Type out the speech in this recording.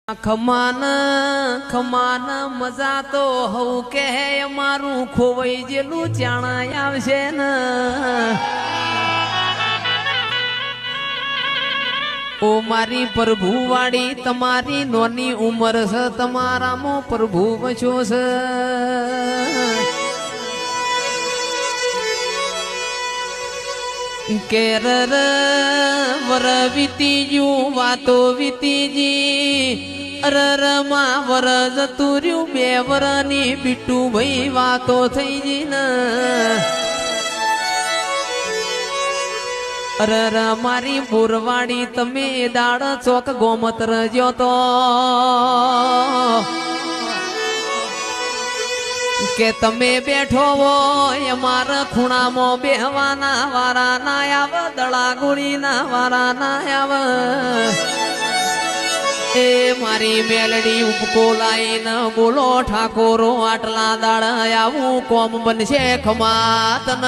ખમાન ખમાન મજા તો હવ કે મારું ખોવાઈ જેલું ચાણા આવશે ને ઓ મારી પ્રભુ વાળી તમારી નોની ઉંમર છે તમારામાં પ્રભુ વચો છે કેર વર વીતી જું વાતો વીતી જી અરર માં વર જતું રહ્યું બે વરની બીટું ભાઈ વાતો થઈ જી ને અરર મારી બોરવાડી તમે દાડ ચોક ગોમત્ર જો તો કે તમે બેઠો હોય અમારા ખૂણામાં બેહવાના વારા ના આવ દડા ગુણી ના વારા ના આવ એ મારી મેલડી ઉપકો લાઈને બોલો ઠાકોરો આટલા દાડા આવું કોમ બનશે ખમાતન